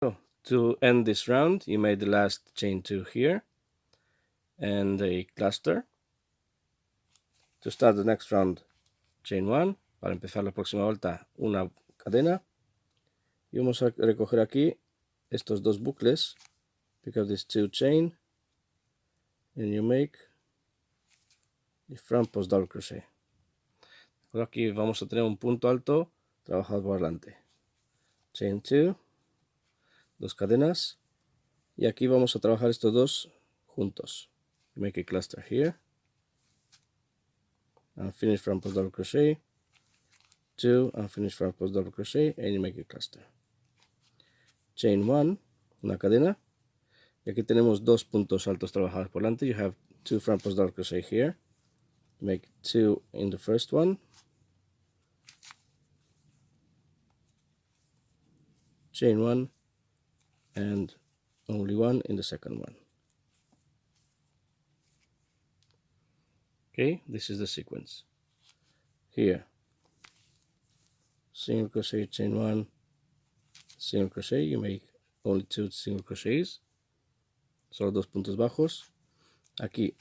So to end this round, you made the last chain 2 here and a cluster. To start the next round, chain 1. Para empezar la próxima vuelta, una cadena. Y vamos a recoger aquí estos dos bucles. Pick up this 2 chain and you make the front post double crochet. Ahora aquí vamos a tener un punto alto trabajado por delante. Chain 2, dos cadenas. Y aquí vamos a trabajar estos dos juntos. Make a cluster here. And finish front post double crochet. 2 and finish front post double crochet and you make a cluster. Chain 1, una cadena. Y aquí tenemos dos puntos altos trabajados por delante. You have 2 front post double crochet here. Make 2 in the first one. Chain 1 and only 1 in the second one. Okay, this is the sequence. Here, single crochet, chain 1, single crochet. You make only 2 single crochets, solo dos puntos bajos. Aquí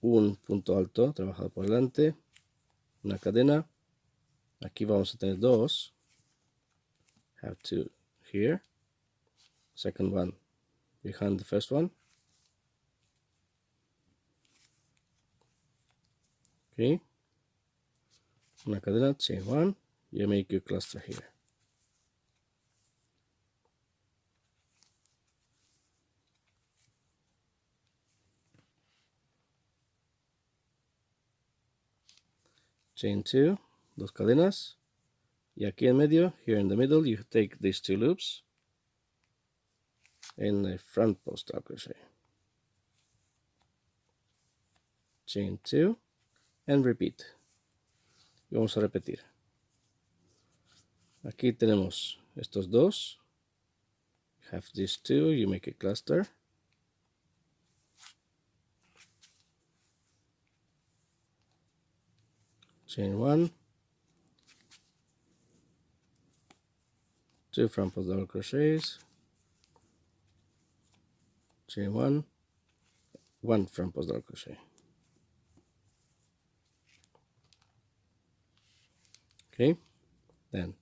un punto alto trabajado por delante, una cadena. Aquí vamos a tener dos. Have 2 here, second one behind the first one. Okay, una cadena, chain 1. You make your cluster here. Chain 2, dos cadenas. Y aquí en medio, here in the middle, you take these 2 loops in the front post double crochet. Chain 2 and repeat. Y vamos a repetir. Aquí tenemos estos dos. Have these 2, you make a cluster. Chain 1, 2 front post double crochets, chain 1, 1 front post double crochet. Okay, then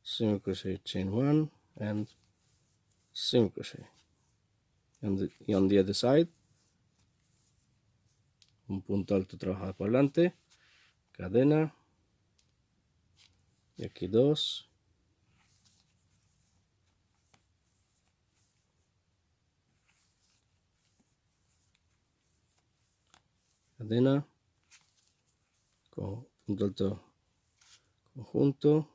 single crochet, chain 1 and single crochet. And on the other side, un punto alto trabajado por delante, cadena, y aquí dos, cadena, con punto alto conjunto,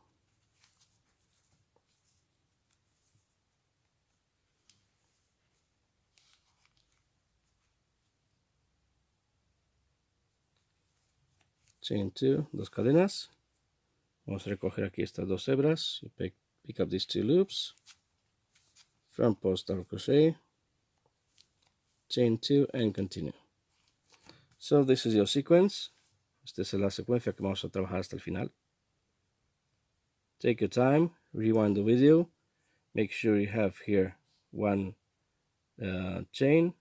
chain 2, dos cadenas. Vamos a recoger aquí estas dos hebras. You pick up these 2 loops, front post double crochet, chain 2 and continue. So this is your sequence. Esta es la secuencia que vamos a trabajar hasta el final. Take your time, rewind the video, make sure you have here 1 chain,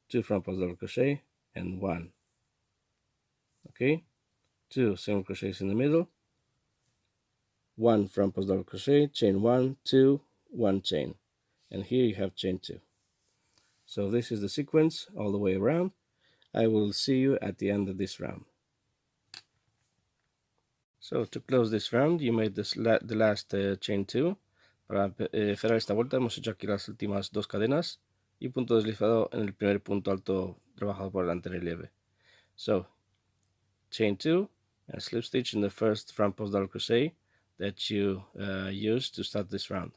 2 front post double crochet and 1. Okay, 2 single crochets in the middle, 1 front post double crochet, chain 1, 2, 1 chain, and here you have chain 2. So this is the sequence all the way around. I will see you at the end of this round. So to close this round, you made this the last chain 2. Para cerrar esta vuelta hemos hecho aquí las últimas dos cadenas y punto deslizado en el primer punto alto trabajado por delante en relieve. So chain 2 and slip stitch in the first front post double crochet that you used to start this round.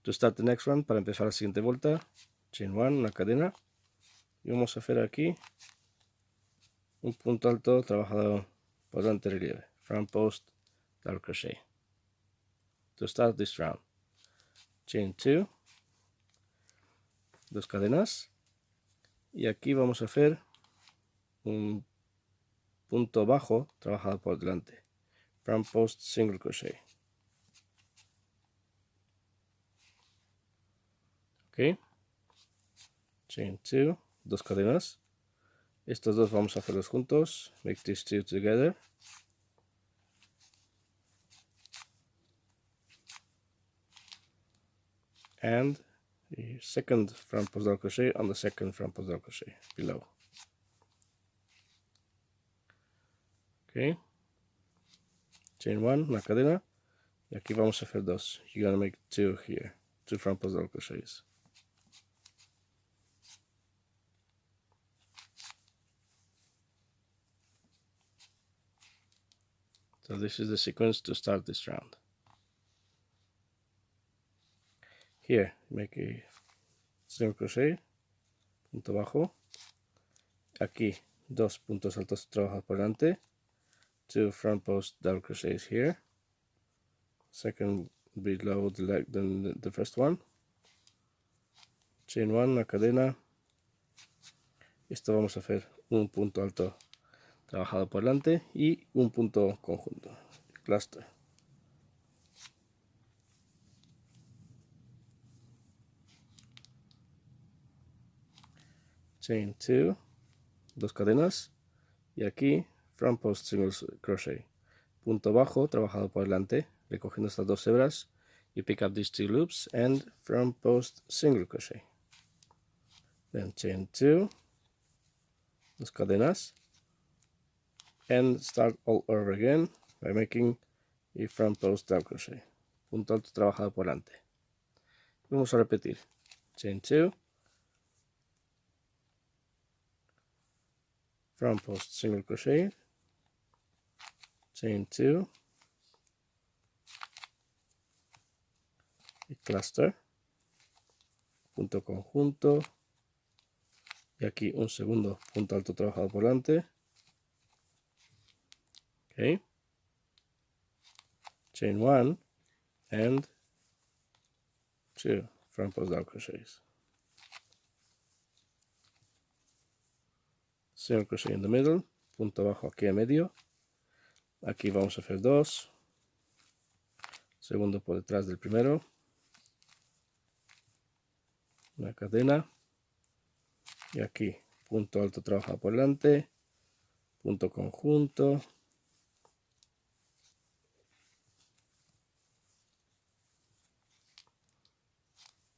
To start the next round, para empezar la siguiente vuelta, chain 1, una cadena, y vamos a hacer aquí un punto alto trabajado por delante en relieve, front post double crochet. To start this round, chain 2, dos cadenas, y aquí vamos a hacer un punto bajo trabajado por delante, front post single crochet. Ok, chain 2, dos cadenas. Estos dos vamos a hacerlos juntos. Make these two together. And the second front post double crochet on the second front post double crochet below. Ok, chain 1, una cadena, y aquí vamos a hacer dos. You're gonna make two here, two front post double crochets. So this is the sequence to start this round. Here, make a single crochet, punto bajo. Aquí, dos puntos altos trabajados por delante. Two front post double crochets here. Second below the first one. Chain 1, una cadena. Esto vamos a hacer un punto alto trabajado por delante y un punto conjunto, cluster. Chain 2, dos cadenas, y aquí front post single crochet, punto bajo trabajado por delante, recogiendo estas dos hebras, you pick up these two loops and front post single crochet. Then chain 2, dos cadenas, and start all over again by making a front post double crochet, punto alto trabajado por delante. Vamos a repetir. Chain 2, front post single crochet, chain 2, y cluster, punto conjunto, y aquí un segundo punto alto trabajado por delante. Ok, chain 1 and 2 front post double crochets, single crochet in the middle, punto bajo aquí en medio. Aquí vamos a hacer dos, segundo por detrás del primero, una cadena, y aquí punto alto trabajado por delante, punto conjunto,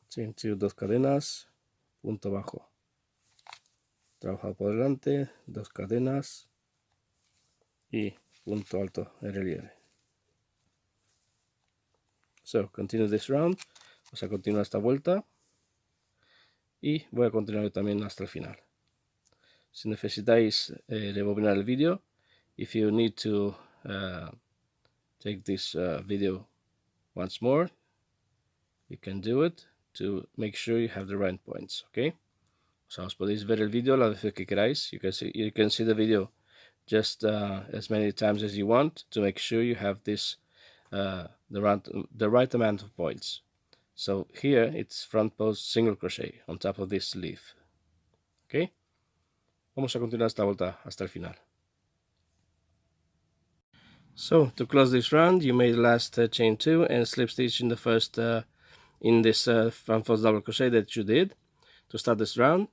chain 2, dos cadenas, punto bajo trabajado por delante, dos cadenas y punto alto en relieve. So, continue this round. Vamos a continuar esta vuelta y voy a continuar también hasta el final. Si necesitáis rebobinar el vídeo, if you need to take this video once more, you can do it to make sure you have the right points, okay? O sea, os podéis ver el vídeo las veces que queráis. You can see the video just as many times as you want to make sure you have this the right amount of points. So here it's front post single crochet on top of this sleeve. Okay, vamos a continuar esta vuelta hasta el final. So to close this round, you made the last chain 2 and slip stitch in the first in this front post double crochet that you did to start this round.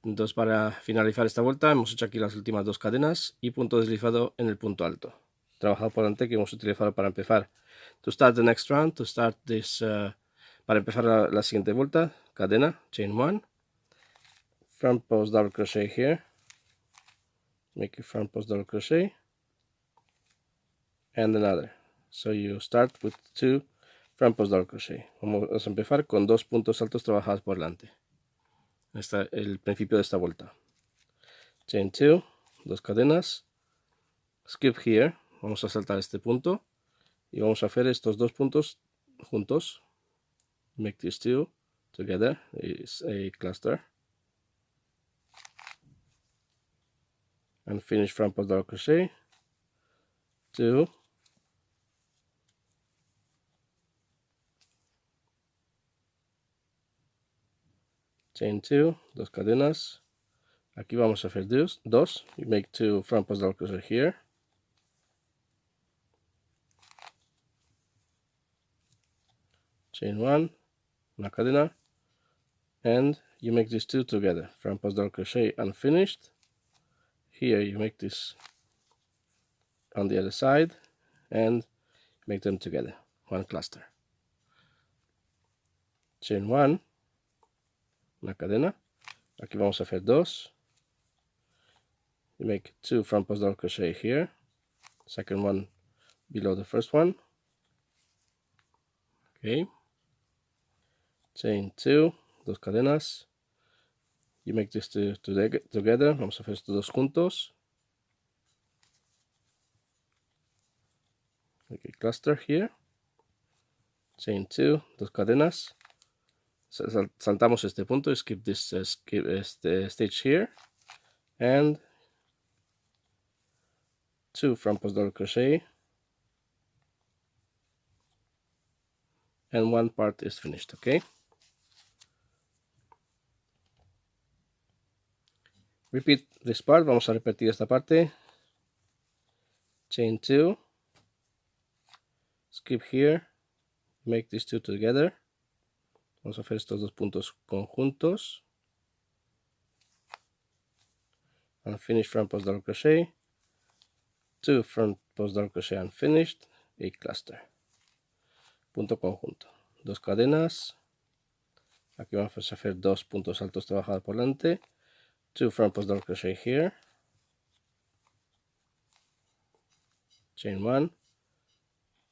Entonces, para finalizar esta vuelta hemos hecho aquí las últimas dos cadenas y punto deslizado en el punto alto, trabajado por delante, que hemos utilizado para empezar. To start the next round, to start this para empezar la siguiente vuelta, cadena, chain 1, front post double crochet here, make a front post double crochet, and another. So you start with 2 front post double crochet. Vamos a empezar con dos puntos altos trabajados por delante. Este es el principio de esta vuelta. Chain 2, dos cadenas, skip here, vamos a saltar este punto y vamos a hacer estos dos puntos juntos. Make these two together is a cluster, and finish front post double crochet, 2, chain 2, dos cadenas. Aquí vamos a hacer dos. You make 2 front post double crochet here, chain 1, una cadena, and you make these two together, front post double crochet unfinished. Here you make this on the other side and make them together, one cluster. Chain 1, una cadena, aquí vamos a hacer 2. You make 2 front post double crochet here, second one below the first one. Okay, chain 2, dos cadenas. You make this two together, vamos a hacer estos dos juntos. Make a cluster here, chain 2, dos cadenas. Saltamos este punto, skip this stage here, and 2 front post double crochet, and one part is finished. Okay, repeat this part, vamos a repetir esta parte. Chain 2, skip here, make these two together. Vamos a hacer estos dos puntos conjuntos. Unfinished front post double crochet, 2 front post double crochet unfinished, a cluster. Punto conjunto. Dos cadenas. Aquí vamos a hacer dos puntos altos trabajados por delante. 2 front post double crochet here. Chain 1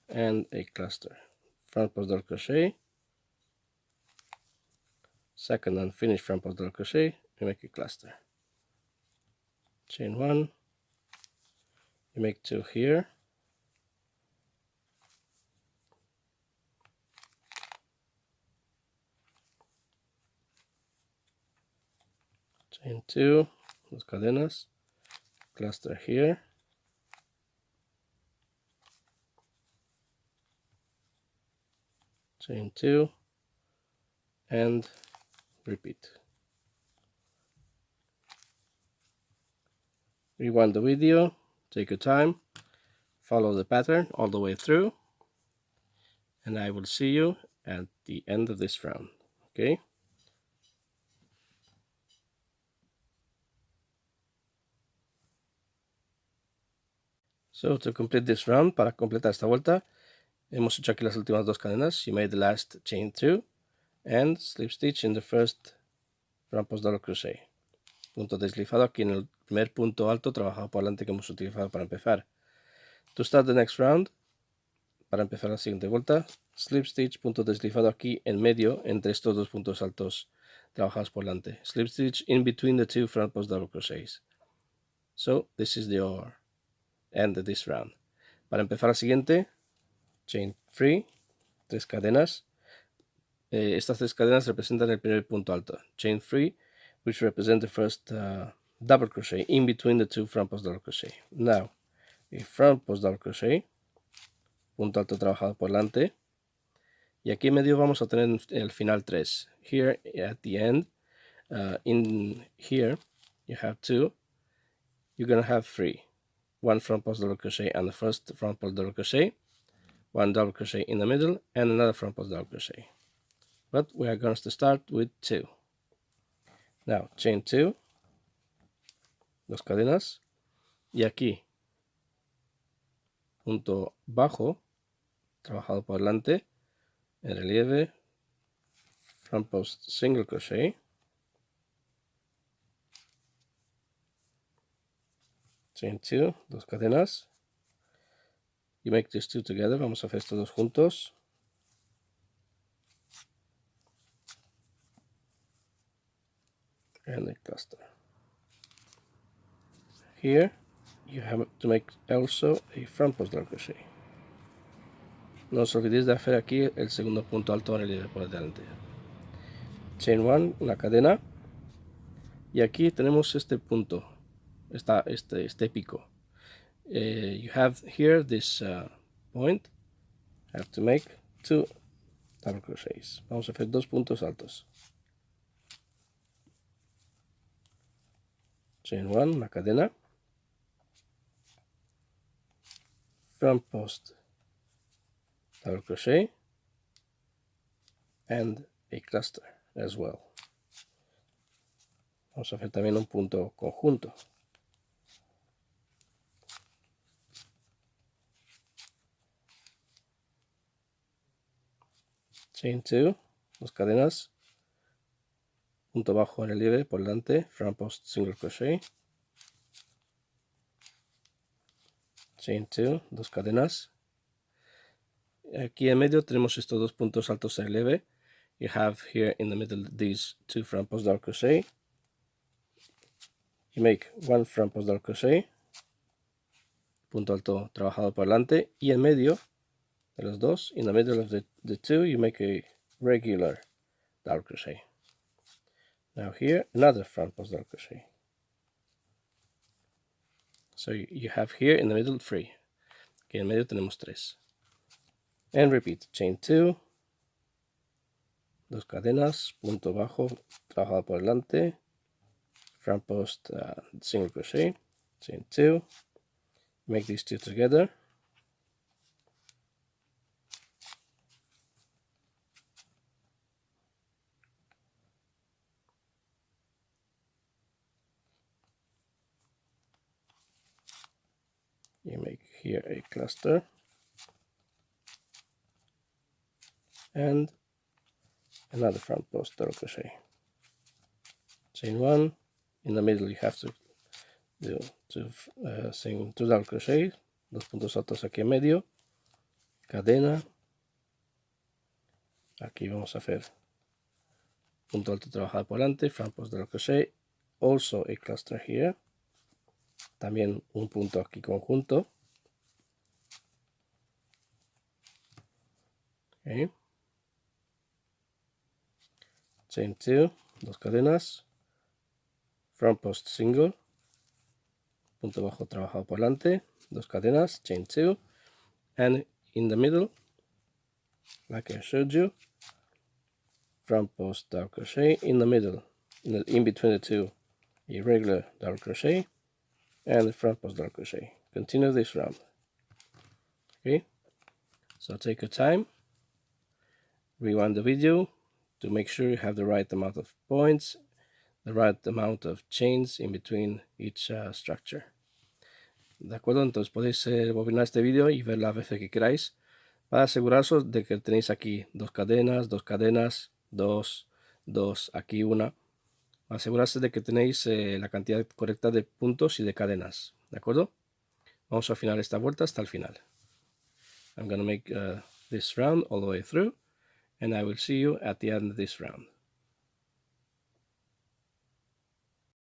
and a cluster. Front post double crochet. Second unfinished front post double crochet, you make a cluster. Chain 1, you make 2 here. Chain 2, dos cadenas, cluster here. Chain 2 and repeat. Rewind the video, take your time, follow the pattern all the way through, and I will see you at the end of this round. Okay? So to complete this round, para completar esta vuelta, hemos hecho aquí las últimas dos cadenas. You made the last chain 2 and slip stitch in the first front post double crochet. Punto deslizado aquí en el primer punto alto trabajado por delante que hemos utilizado para empezar. To start the next round, para empezar la siguiente vuelta, slip stitch, punto deslizado aquí en medio entre estos dos puntos altos trabajados por delante. Slip stitch in between the two front post double crochets. So this is the end of this round. Para empezar la siguiente, chain 3, 3 cadenas. Estas 3 cadenas representan el primer punto alto. Chain 3, which represent the first double crochet in between the two front post double crochet. Now, a front post double crochet, punto alto trabajado por delante, y aquí en medio vamos a tener el final 3. Here at the end, in here you have 2, you're gonna have 3. One front post double crochet and the first front post double crochet, one double crochet in the middle, and another front post double crochet. But we are going to start with 2. Now, chain 2, dos cadenas, y aquí, punto bajo, trabajado por delante, en relieve, front post single crochet, chain 2, dos cadenas, you make these two together, vamos a hacer estos dos juntos, and a cluster. Here you have to make also a front post double crochet. No os olvidéis de hacer aquí el segundo punto alto en relieve por delante. Chain 1, una cadena, y aquí tenemos este punto, este pico. You have here this point, have to make 2 double crochets. Vamos a hacer dos puntos altos. Chain 1, una cadena, front post double crochet, and a cluster as well. Vamos a hacer también un punto conjunto. Chain 2, 2 cadenas, punto bajo en relieve por delante, front post single crochet, chain 2, 2 cadenas. Aquí en medio tenemos estos dos puntos altos en relieve. You have here in the middle these two front post double crochet. You make one front post double crochet, punto alto trabajado por delante, y en medio de los dos, in the middle of the two, you make a regular double crochet. Now here, another front post double crochet. So you have here in the middle 3. Aquí en medio tenemos 3. And repeat, chain 2, 2 cadenas, punto bajo, trabajado por delante, front post single crochet, chain 2, make these two together, you make here a cluster, and another front post double crochet, chain 1, in the middle you have to do two double crochet, dos puntos altos aquí en medio, cadena, aquí vamos a hacer punto alto trabajado por delante, front post double crochet, also a cluster here, también un punto aquí conjunto, okay. Chain 2, 2 cadenas, front post single, punto bajo trabajado por delante, 2 cadenas, chain 2, and in the middle, like I showed you, front post double crochet in the middle, in between the two, a regular double crochet, and the front post double crochet. Continue this round. Okay, so take your time, rewind the video to make sure you have the right amount of points, the right amount of chains in between each structure. De acuerdo, entonces podéis bobinar este vídeo y ver las veces que queráis para aseguraros de que tenéis aquí 2 cadenas, 2 cadenas, 2, 2, aquí una. Asegurarse de que tenéis la cantidad correcta de puntos y de cadenas. ¿De acuerdo? Vamos a afinar esta vuelta hasta el final. I'm going to make this round all the way through, and I will see you at the end of this round.